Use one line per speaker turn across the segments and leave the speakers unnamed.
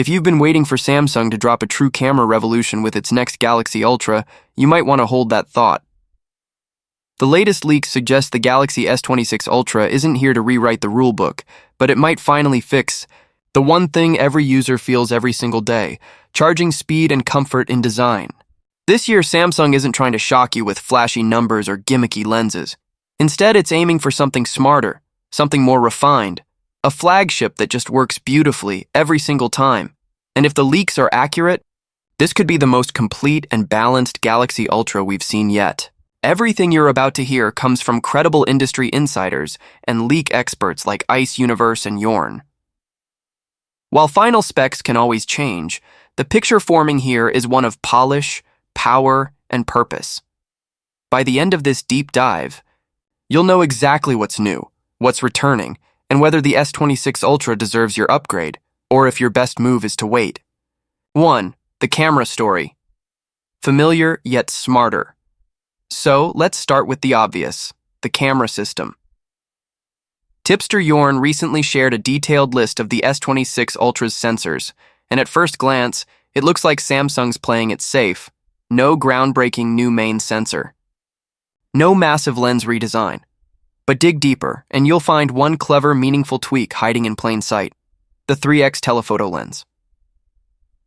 If you've been waiting for Samsung to drop a true camera revolution with its next Galaxy Ultra, you might want to hold that thought. The latest leaks suggest the Galaxy S26 Ultra isn't here to rewrite the rulebook, but it might finally fix the one thing every user feels every single day: charging speed and comfort in design. This year, Samsung isn't trying to shock you with flashy numbers or gimmicky lenses. Instead, it's aiming for something smarter, something more refined, a flagship that just works beautifully every single time. And if the leaks are accurate, this could be the most complete and balanced Galaxy Ultra we've seen yet. Everything you're about to hear comes from credible industry insiders and leak experts like Ice Universe and Yorn. While final specs can always change, the picture forming here is one of polish, power, and purpose. By the end of this deep dive, you'll know exactly what's new, what's returning, and whether the S26 Ultra deserves your upgrade, or if your best move is to wait. 1. The camera story. Familiar yet smarter. So, let's start with the obvious, the camera system. Tipster Yorn recently shared a detailed list of the S26 Ultra's sensors, and at first glance, it looks like Samsung's playing it safe. No groundbreaking new main sensor. No massive lens redesign. But dig deeper, and you'll find one clever, meaningful tweak hiding in plain sight: the 3x telephoto lens.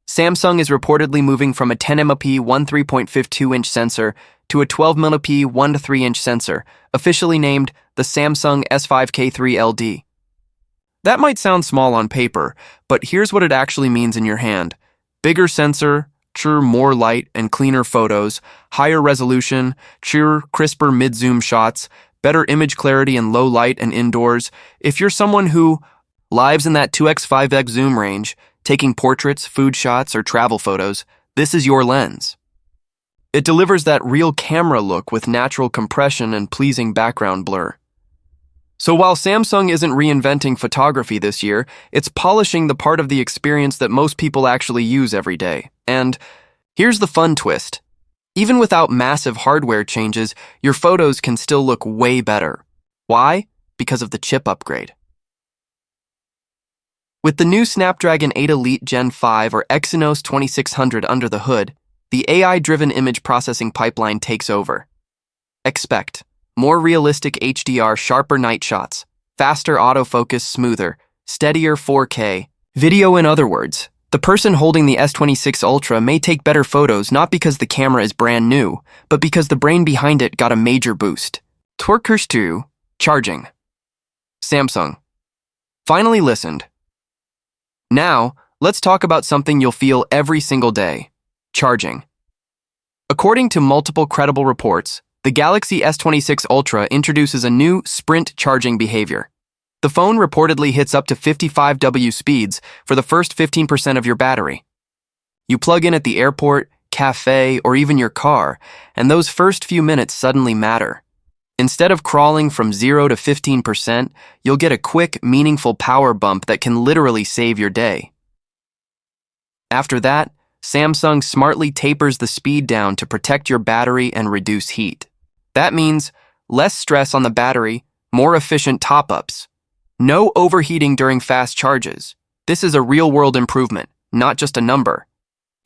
Samsung is reportedly moving from a 10MP 13.52-inch sensor to a 12MP 1 to 3-inch sensor, officially named the Samsung S5K3 LD. That might sound small on paper, but here's what it actually means in your hand. Bigger sensor, more light and cleaner photos, higher resolution, crisper mid-zoom shots, better image clarity in low light and indoors. If you're someone who lives in that 2x, 5x zoom range, taking portraits, food shots, or travel photos, this is your lens. It delivers that real camera look with natural compression and pleasing background blur. So while Samsung isn't reinventing photography this year, it's polishing the part of the experience that most people actually use every day. And here's the fun twist. Even without massive hardware changes, your photos can still look way better. Why? Because of the chip upgrade. With the new Snapdragon 8 Elite Gen 5 or Exynos 2600 under the hood, the AI-driven image processing pipeline takes over. Expect more realistic HDR, sharper night shots, faster autofocus, smoother, steadier 4K video. In other words, the person holding the S26 Ultra may take better photos not because the camera is brand new, but because the brain behind it got a major boost. Twerkers 2. Charging. Samsung finally listened. Now, let's talk about something you'll feel every single day: charging. According to multiple credible reports, the Galaxy S26 Ultra introduces a new sprint charging behavior. The phone reportedly hits up to 55W speeds for the first 15% of your battery. You plug in at the airport, cafe, or even your car, and those first few minutes suddenly matter. Instead of crawling from 0 to 15%, you'll get a quick, meaningful power bump that can literally save your day. After that, Samsung smartly tapers the speed down to protect your battery and reduce heat. That means less stress on the battery, more efficient top-ups. No overheating during fast charges. This is a real-world improvement, not just a number.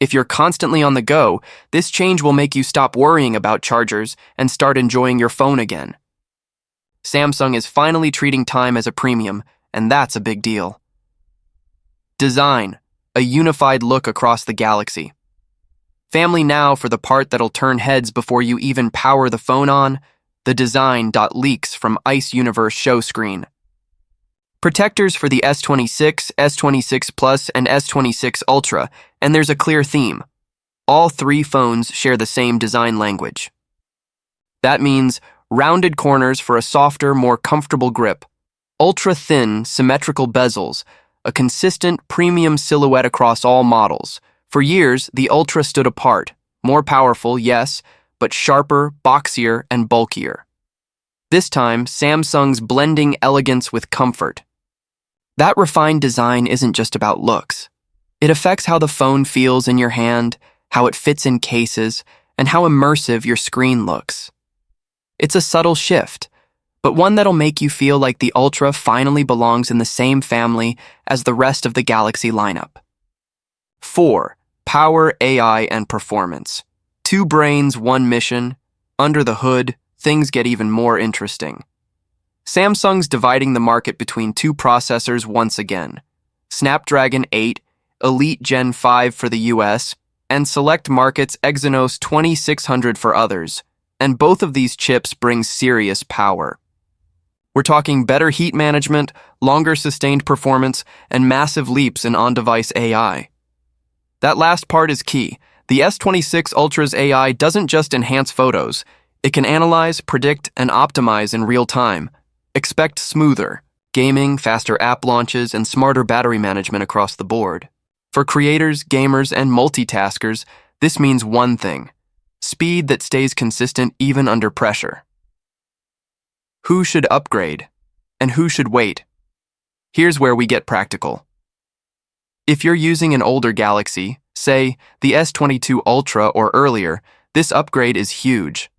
If you're constantly on the go, this change will make you stop worrying about chargers and start enjoying your phone again. Samsung is finally treating time as a premium, and that's a big deal. Design, a unified look across the Galaxy. Family now for the part that'll turn heads before you even power the phone on: the design leaks from Ice Universe show screen. Protectors for the S26, S26 Plus, and S26 Ultra, and there's a clear theme. All three phones share the same design language. That means rounded corners for a softer, more comfortable grip, ultra-thin, symmetrical bezels, a consistent, premium silhouette across all models. For years, the Ultra stood apart, more powerful, yes, but sharper, boxier, and bulkier. This time, Samsung's blending elegance with comfort. That refined design isn't just about looks. It affects how the phone feels in your hand, how it fits in cases, and how immersive your screen looks. It's a subtle shift, but one that'll make you feel like the Ultra finally belongs in the same family as the rest of the Galaxy lineup. 4. Power, AI, and performance. Two brains, one mission. Under the hood, things get even more interesting. Samsung's dividing the market between two processors once again. Snapdragon 8, Elite Gen 5 for the US, and select markets Exynos 2600 for others. And both of these chips bring serious power. We're talking better heat management, longer sustained performance, and massive leaps in on-device AI. That last part is key. The S26 Ultra's AI doesn't just enhance photos. It can analyze, predict, and optimize in real time. Expect smoother gaming, faster app launches, and smarter battery management across the board. For creators, gamers, and multitaskers, this means one thing: speed that stays consistent even under pressure. Who should upgrade? And who should wait? Here's where we get practical. If you're using an older Galaxy, say the S22 Ultra or earlier, this upgrade is huge.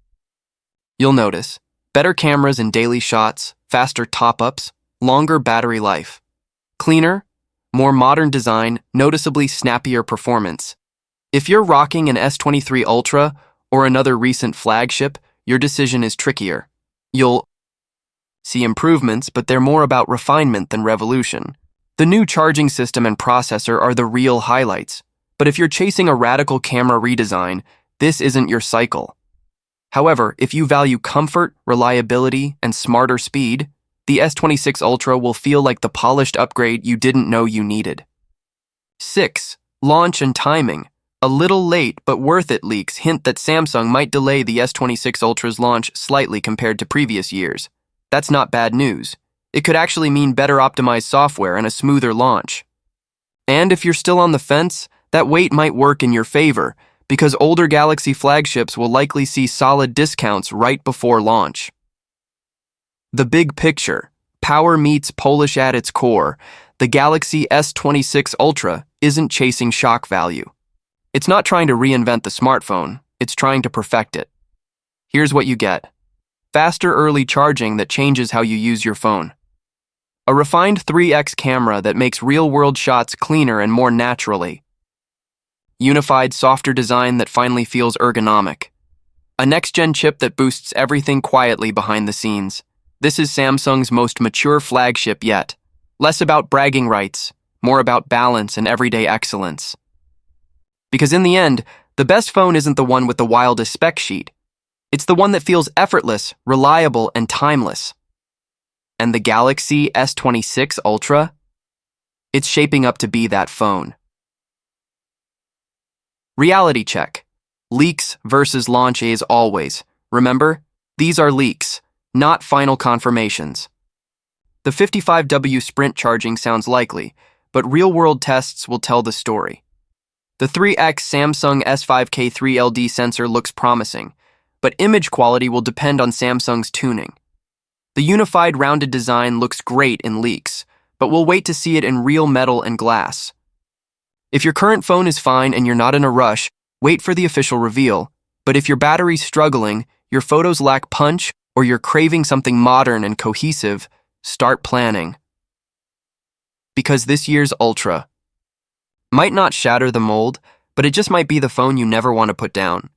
You'll notice better cameras in daily shots, faster top-ups, longer battery life. Cleaner, more modern design, noticeably snappier performance. If you're rocking an S23 Ultra or another recent flagship, your decision is trickier. You'll see improvements, but they're more about refinement than revolution. The new charging system and processor are the real highlights. But if you're chasing a radical camera redesign, this isn't your cycle. However, if you value comfort, reliability, and smarter speed, the S26 Ultra will feel like the polished upgrade you didn't know you needed. 6. Launch and timing. A little late but worth it leaks hint that Samsung might delay the S26 Ultra's launch slightly compared to previous years. That's not bad news. It could actually mean better optimized software and a smoother launch. And if you're still on the fence, that wait might work in your favor, because older Galaxy flagships will likely see solid discounts right before launch. The big picture. Power meets Polish at its core. The Galaxy S26 Ultra isn't chasing shock value. It's not trying to reinvent the smartphone, it's trying to perfect it. Here's what you get. Faster early charging that changes how you use your phone. A refined 3x camera that makes real-world shots cleaner and more naturally. Unified, softer design that finally feels ergonomic. A next-gen chip that boosts everything quietly behind the scenes. This is Samsung's most mature flagship yet. Less about bragging rights, more about balance and everyday excellence. Because in the end, the best phone isn't the one with the wildest spec sheet. It's the one that feels effortless, reliable, and timeless. And the Galaxy S26 Ultra? It's shaping up to be that phone. Reality check. Leaks versus launch as always. Remember, these are leaks, not final confirmations. The 55W sprint charging sounds likely, but real-world tests will tell the story. The 3x Samsung S5K3 LD sensor looks promising, but image quality will depend on Samsung's tuning. The unified rounded design looks great in leaks, but we'll wait to see it in real metal and glass. If your current phone is fine and you're not in a rush, wait for the official reveal. But if your battery's struggling, your photos lack punch, or you're craving something modern and cohesive, start planning. Because this year's Ultra might not shatter the mold, but it just might be the phone you never want to put down.